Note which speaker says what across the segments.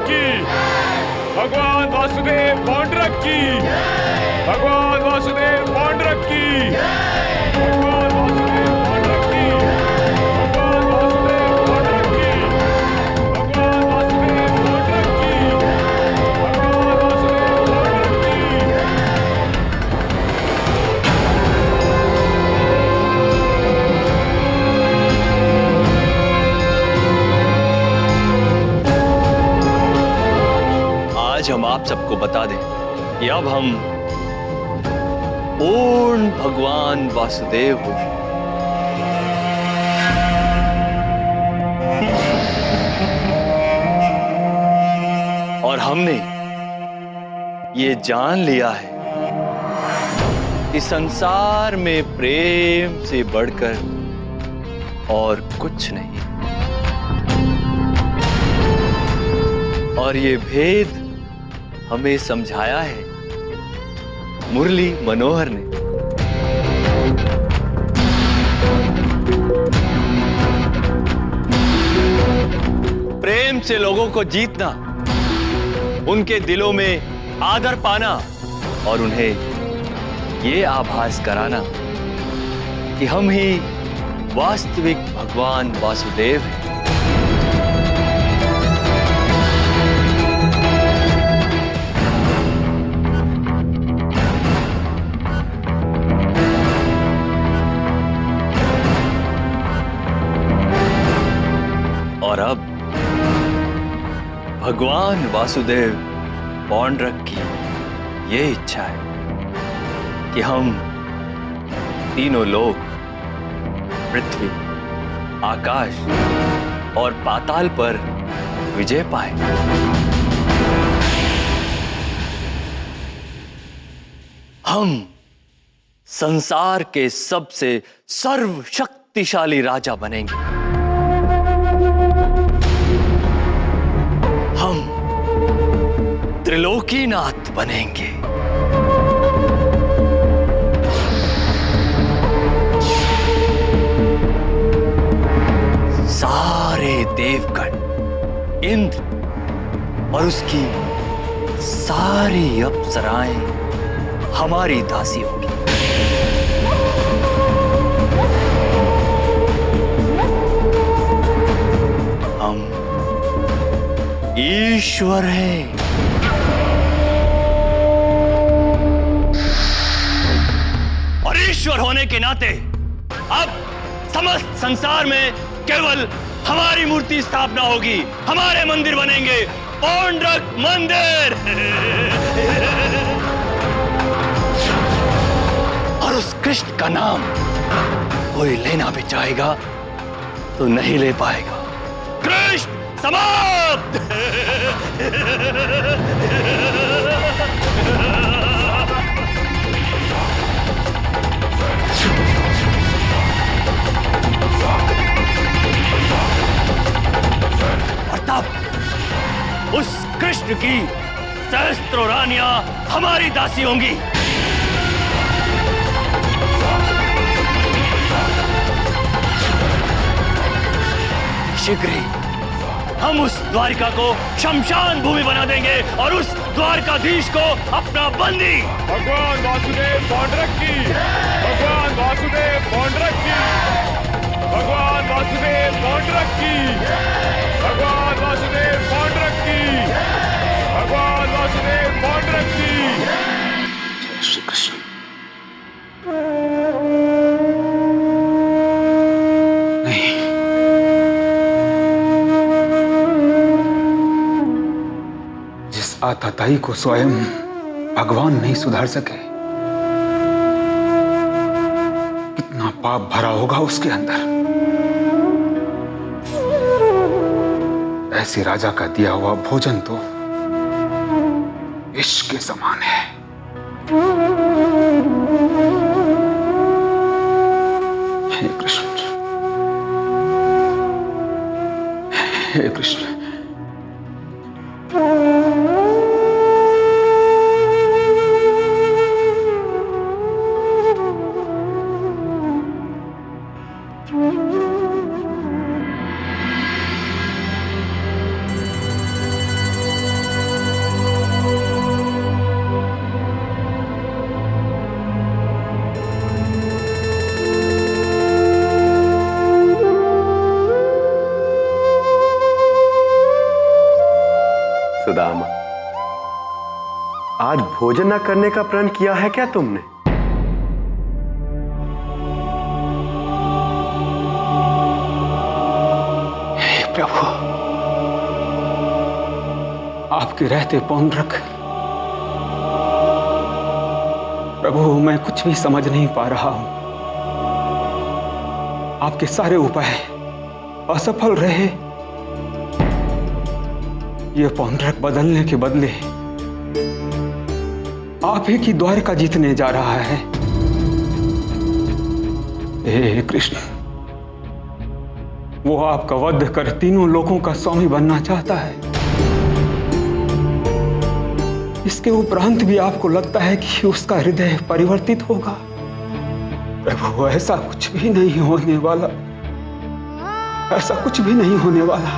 Speaker 1: की, भगवान वासुदेव पांडुरंग की, भगवान वासुदेव पांडुरंग की, भगवान वासुदेव पांडुरंग की, भगवान वासुदेव पांडुरंग की, भगवान वासुदेव पांडुरंग की, भगवान वासुदेव पांडुरंग की।
Speaker 2: आज हम आप सबको बता दें कि अब हम पूर्ण भगवान वासुदेव हो। और हमने ये जान लिया है कि संसार में प्रेम से बढ़कर और कुछ नहीं। और ये भेद हमें समझाया है मुरली मनोहर ने। प्रेम से लोगों को जीतना, उनके दिलों में आदर पाना और उन्हें ये आभास कराना कि हम ही वास्तविक भगवान वासुदेव हैं। और अब भगवान वासुदेव पांडुरंग की ये इच्छा है कि हम तीनों लोग, पृथ्वी, आकाश और पाताल पर विजय पाए। हम संसार के सबसे सर्वशक्तिशाली राजा बनेंगे। हम त्रिलोकीनाथ बनेंगे। सारे देवगण, इंद्र और उसकी सारी अप्सराएं हमारी दासी होंगी। हम ईश्वर है। और ईश्वर होने के नाते अब समस्त संसार में केवल हमारी मूर्ति स्थापना होगी। हमारे मंदिर बनेंगे, पांडुरंग मंदिर। और उस कृष्ण का नाम कोई लेना भी चाहेगा तो नहीं ले पाएगा। कृष्ण समाप्त। और तब उस कृष्ण की सहस्त्रों रानियां हमारी दासी होंगी। शीघ्र ही हम उस द्वारिका को शमशान भूमि बना देंगे और उस द्वारकाधीश को अपना बंदी।
Speaker 1: भगवान वासुदेव पांडुरंग की, भगवान वासुदेव पांडुरंग की, भगवान वासुदेव पांडुरंग की, भगवान वासुदेव पांडुरंग की, भगवान वासुदेव पांडुरंग की।
Speaker 3: जय श्री कृष्ण।
Speaker 4: आताताई को स्वयं भगवान नहीं सुधार सके, कितना पाप भरा होगा उसके अंदर। ऐसे राजा का दिया हुआ भोजन तो इश्क के समान है। हे कृष्ण, हे कृष्ण।
Speaker 5: आज भोजन न करने का प्रण किया है क्या तुमने?
Speaker 4: हे प्रभु, आपके रहते पौंड्रक, प्रभु मैं कुछ भी समझ नहीं पा रहा हूं। आपके सारे उपाय असफल रहे। ये पौंड्रक बदलने के बदले आप ही की द्वारका जीतने जा रहा है। हे कृष्ण, वो आपका वध कर तीनों लोकों का स्वामी बनना चाहता है। इसके उपरांत भी आपको लगता है कि उसका हृदय परिवर्तित होगा? प्रभु ऐसा कुछ भी नहीं होने वाला, ऐसा कुछ भी नहीं होने वाला।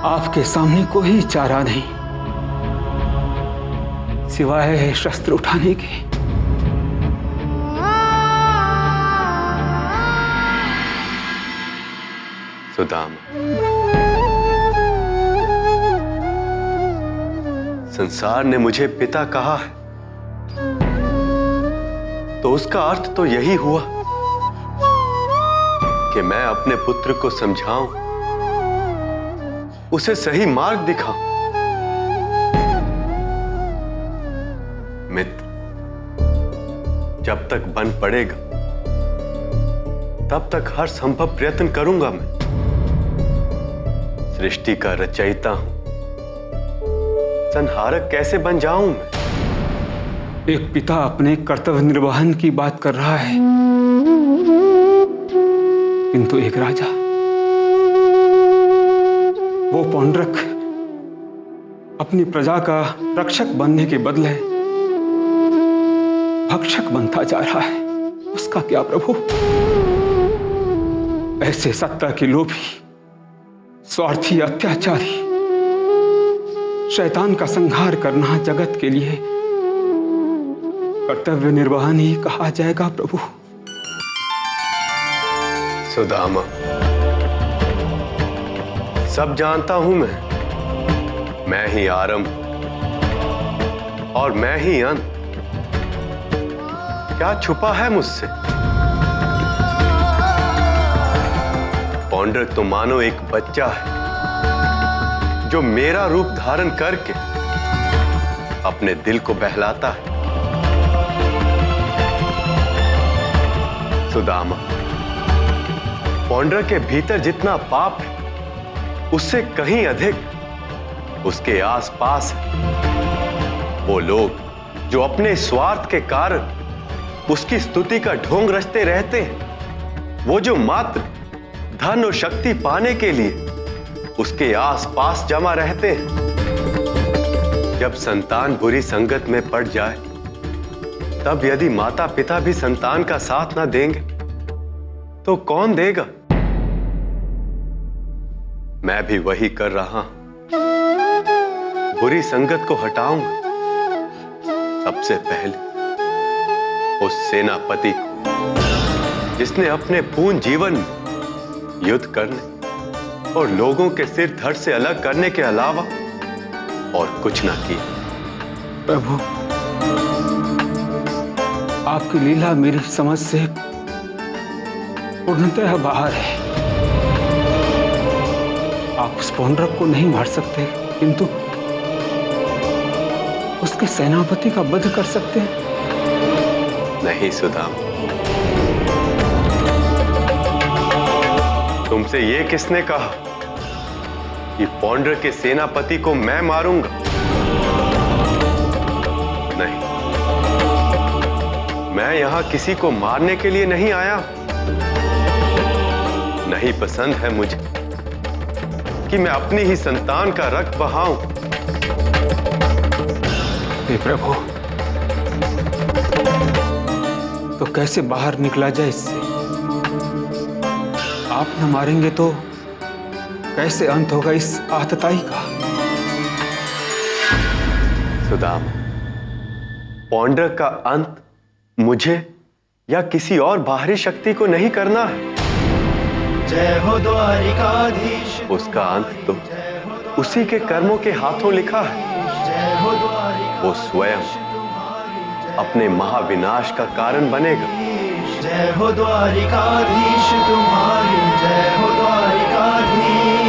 Speaker 4: आपके सामने कोई चारा नहीं सिवाय शस्त्र उठाने के।
Speaker 5: सुदामा, संसार ने मुझे पिता कहा है, तो उसका अर्थ तो यही हुआ कि मैं अपने पुत्र को समझाऊं, उसे सही मार्ग दिखाऊं। मित्र, जब तक बन पड़ेगा तब तक हर संभव प्रयत्न करूंगा। मैं सृष्टि का रचयिता हूं, संहारक कैसे बन जाऊं मैं?
Speaker 4: एक पिता अपने कर्तव्य निर्वहन की बात कर रहा है, किंतु एक राजा, वो पौंड्रक अपनी प्रजा का रक्षक बनने के बदले भक्षक बनता जा रहा है। उसका क्या प्रभु? ऐसे सत्ता के लोभी, स्वार्थी, अत्याचारी शैतान का संहार करना जगत के लिए कर्तव्य निर्वहन ही कहा जाएगा प्रभु।
Speaker 5: सुदामा, सब जानता हूं मैं ही आरंभ और मैं ही अंत। क्या छुपा है मुझसे? पौंड्रक तो मानो एक बच्चा है जो मेरा रूप धारण करके अपने दिल को बहलाता है। सुदामा, पौंड्रक के भीतर जितना पाप है उससे कहीं अधिक उसके आसपास है। वो लोग जो अपने स्वार्थ के कारण उसकी स्तुति का ढोंग रचते रहते हैं, वो जो मात्र धन और शक्ति पाने के लिए उसके आसपास जमा रहते हैं। जब संतान बुरी संगत में पड़ जाए, तब यदि माता पिता भी संतान का साथ ना देंगे तो कौन देगा? मैं भी वही कर रहा हूं। बुरी संगत को हटाऊंगा, सबसे पहले उस सेनापति को जिसने अपने पूर्ण जीवन में युद्ध करने और लोगों के सिर धड़ से अलग करने के अलावा और कुछ ना किया।
Speaker 4: प्रभु, आपकी लीला मेरी समझ से पूर्णतः बाहर है। आप उस पौंड्रक को नहीं मार सकते, किंतु उसके सेनापति का वध कर सकते हैं।
Speaker 5: नहीं सुदामा, तुमसे ये किसने कहा कि पौंड्रक के सेनापति को मैं मारूंगा? नहीं, मैं यहां किसी को मारने के लिए नहीं आया। नहीं पसंद है मुझे कि मैं अपनी ही संतान का रक्त बहाऊं।
Speaker 4: हे प्रभु, तो कैसे बाहर निकला जाए इससे? आप न मारेंगे तो कैसे अंत होगा इस आतताई का?
Speaker 5: सुदामा, पौंड्रक का अंत मुझे या किसी और बाहरी शक्ति को नहीं करना है।
Speaker 6: जय हो द्वारिकाधीश।
Speaker 5: उसका अंत तो उसी के कर्मों के हाथों लिखा है।
Speaker 6: जय हो
Speaker 5: वो स्वयं अपने महाविनाश का कारण बनेगा।
Speaker 6: जय हो द्वारिकाधीश तुम्हारी, जय हो द्वारिकाधीश,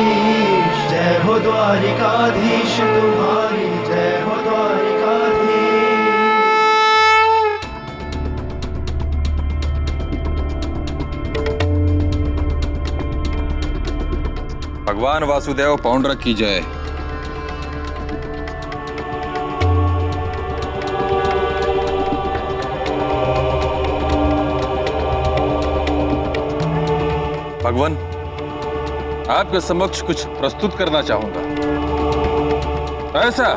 Speaker 6: जय हो द्वारिकाधीश तुम्हारी, जय हो द्वारिकाधीश।
Speaker 7: भगवान वासुदेव पौंड्रक की जय। भगवान, आपके समक्ष कुछ प्रस्तुत करना चाहूंगा, ऐसा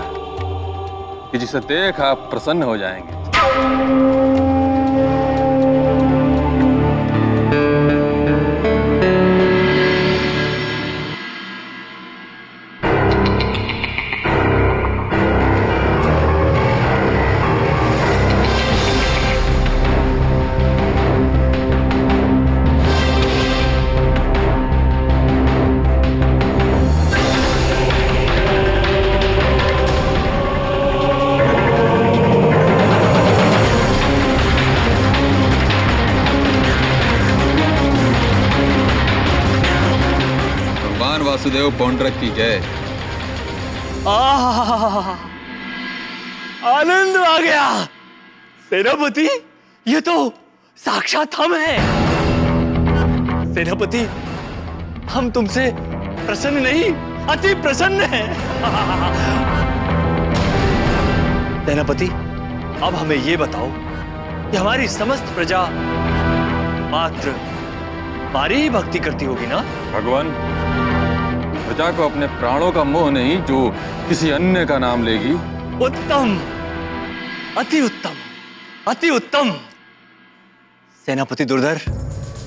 Speaker 7: कि जिसे देख आप प्रसन्न हो जाएंगे। वासुदेव पौंड्रक की जय।
Speaker 2: आनंद आ गया सेनापति, ये तो साक्षात हम हैं। सेनापति, हम तुमसे प्रसन्न नहीं, अति प्रसन्न हैं। सेनापति, अब हमें ये बताओ कि हमारी समस्त प्रजा मात्र हमारी ही भक्ति करती होगी ना?
Speaker 7: भगवान, प्रजा को अपने प्राणों का मोह नहीं जो किसी अन्य का नाम लेगी।
Speaker 2: उत्तम, अति उत्तम, अति उत्तम। सेनापति दुर्धर,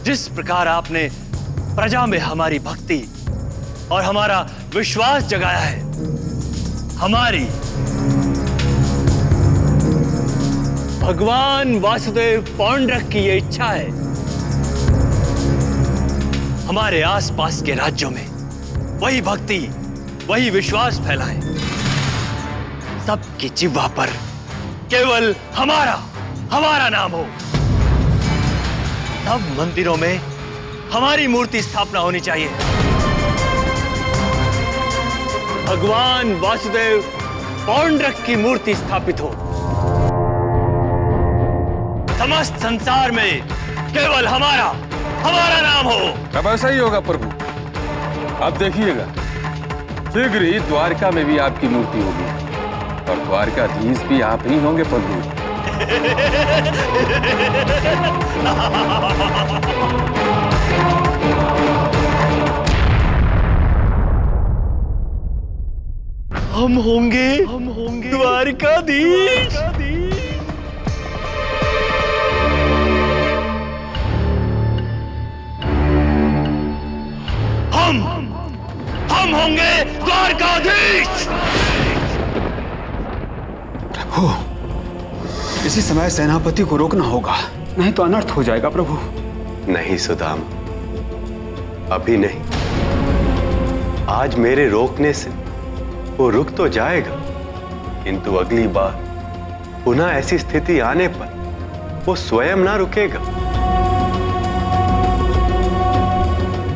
Speaker 2: जिस प्रकार आपने प्रजा में हमारी भक्ति और हमारा विश्वास जगाया है, हमारी भगवान वासुदेव पौंड्रक की ये इच्छा है, हमारे आसपास के राज्यों में वही भक्ति, वही विश्वास फैलाए। सबकी जिह्वा पर केवल हमारा हमारा नाम हो। सब मंदिरों में हमारी मूर्ति स्थापना होनी चाहिए। भगवान वासुदेव पौंड्रक की मूर्ति स्थापित हो। समस्त संसार में केवल हमारा हमारा नाम हो।
Speaker 7: अब ऐसा ही होगा प्रभु। आप देखिएगा, शीघ्र ही द्वारका में भी आपकी मूर्ति होगी और द्वारकाधीश भी आप ही होंगे प्रभु।
Speaker 2: हम होंगे द्वारकाधीश। हम होंगे द्वारकाधीश।
Speaker 4: प्रभु, इसी समय सेनापति को रोकना होगा, नहीं तो अनर्थ हो जाएगा प्रभु।
Speaker 5: नहीं सुदाम, अभी नहीं। आज मेरे रोकने से वो रुक तो जाएगा, किंतु अगली बार पुनः ऐसी स्थिति आने पर वो स्वयं ना रुकेगा।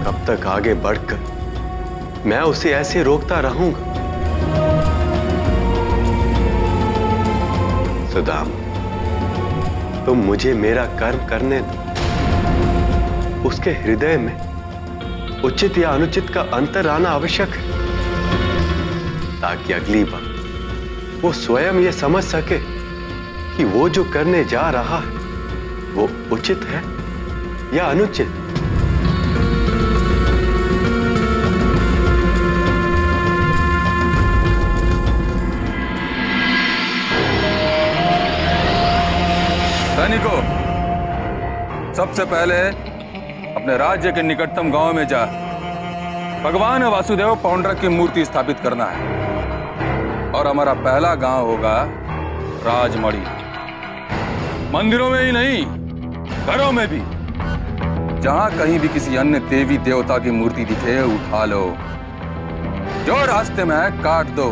Speaker 5: कब तक आगे बढ़कर मैं उसे ऐसे रोकता रहूंगा? सुदाम, तुम मुझे मेरा कर्म करने दो। उसके हृदय में उचित या अनुचित का अंतर आना आवश्यक है, ताकि अगली बार वो स्वयं ये समझ सके कि वो जो करने जा रहा है वो उचित है या अनुचित।
Speaker 7: सैनिकों, सबसे पहले अपने राज्य के निकटतम गांव में जा भगवान वासुदेव पौंड्रक की मूर्ति स्थापित करना है। और हमारा पहला गांव होगा राजमणि। मंदिरों में ही नहीं, घरों में भी जहां कहीं भी किसी अन्य देवी देवता की मूर्ति दिखे, उठा लो, जो रास्ते में है काट दो।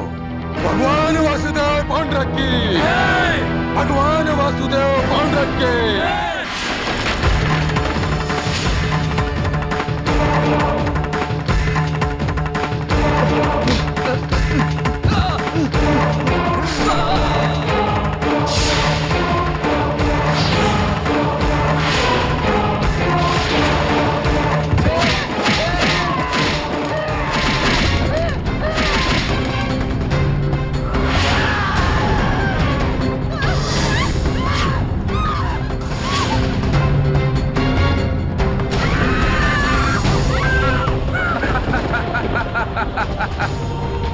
Speaker 7: भगवान वासुदेव पौंड्रक भगवान वासुदेव पांडुरंग के।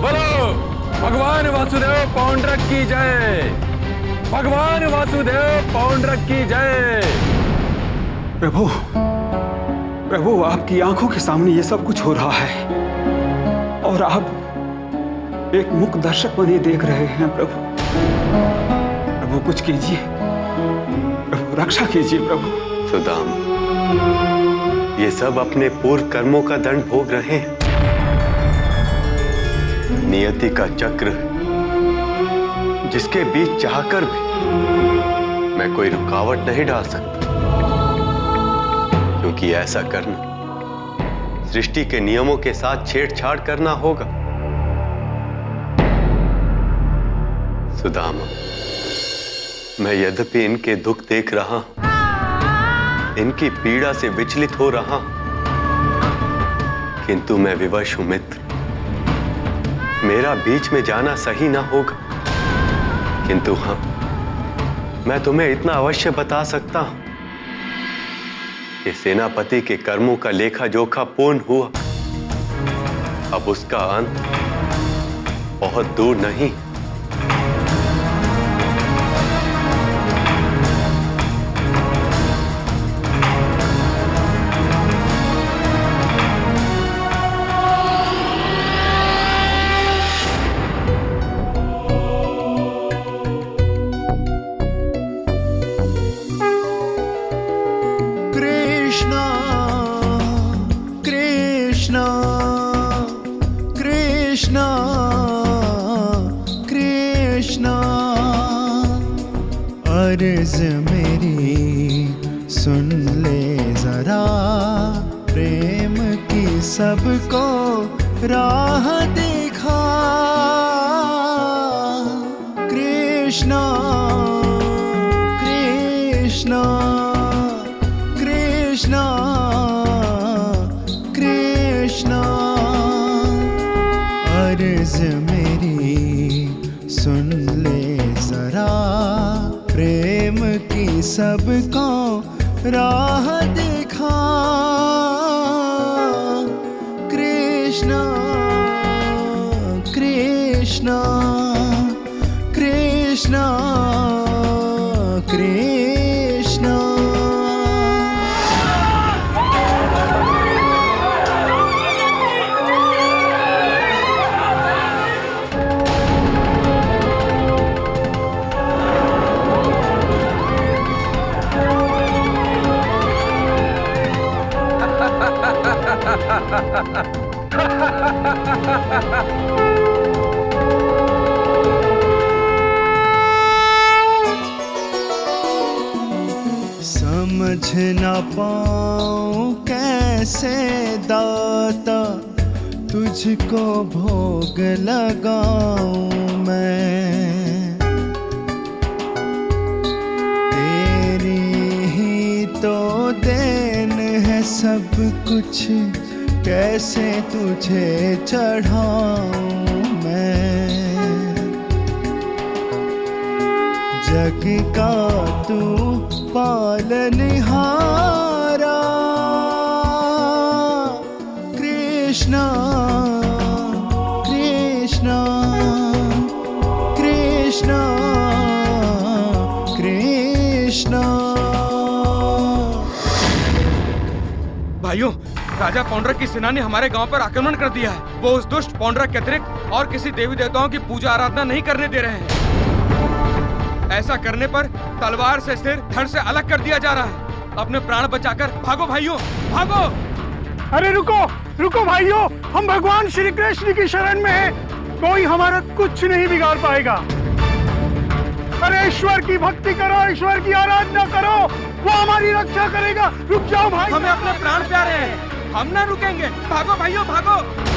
Speaker 7: बोलो भगवान वासुदेव पांडुरंग की जय। भगवान वासुदेव पांडुरंग की जय।
Speaker 4: प्रभु, प्रभु आपकी आंखों के सामने ये सब कुछ हो रहा है और आप एक मूक दर्शक बने देख रहे हैं। प्रभु, प्रभु कुछ कीजिए, प्रभु रक्षा कीजिए। प्रभु
Speaker 5: सुदाम, ये सब अपने पूर्व कर्मों का दंड भोग रहे हैं। नियति का चक्र जिसके बीच चाहकर भी मैं कोई रुकावट नहीं डाल सकता, क्योंकि ऐसा करना सृष्टि के नियमों के साथ छेड़छाड़ करना होगा। सुदामा, मैं यद्यपि इनके दुख देख रहा हूं, इनकी पीड़ा से विचलित हो रहा हूं, किंतु मैं विवश हूं मित्र। मेरा बीच में जाना सही ना होगा, किंतु हां, मैं तुम्हें इतना अवश्य बता सकता हूं कि सेनापति के कर्मों का लेखा जोखा पूर्ण हुआ। अब उसका अंत बहुत दूर नहीं।
Speaker 6: कृष्णा कृष्णा अर्ज मेरी सुन ले जरा, प्रेम की सबको राह दिखा। कृष्णा कृष्णा कृष्णा कृष्णा अर्ज मेरी सुन ले जरा, प्रेम की सबको राह दिखा। कृष्णा कृष्णा कृष्णा कृष्णा। समझ न पाऊं कैसे दाता, तुझको भोग लगाऊं मैं। तेरी ही तो देन है सब कुछ, कैसे तुझे चढ़ाऊं मैं। जग का तू पालनहारा, कृष्णा कृष्णा कृष्णा कृष्णा।
Speaker 8: भाइयों, राजा पौंड्रक की सेना ने हमारे गांव पर आक्रमण कर दिया है। वो उस दुष्ट पौंड्रक के अतिरिक्त और किसी देवी देवताओं की पूजा आराधना नहीं करने दे रहे हैं। ऐसा करने पर तलवार से सिर धड़ से अलग कर दिया जा रहा है। अपने प्राण बचाकर भागो भाइयों, भागो।
Speaker 9: अरे रुको रुको भाइयों, हम भगवान श्री कृष्ण की शरण में हैं। कोई हमारा कुछ नहीं बिगाड़ पाएगा। अरे ईश्वर की भक्ति करो, ईश्वर की आराधना करो, वो हमारी रक्षा करेगा। रुक जाओ भाई,
Speaker 8: हमें अपने प्राण प्यारे हैं, हम ना रुकेंगे। भागो भाइयों भागो।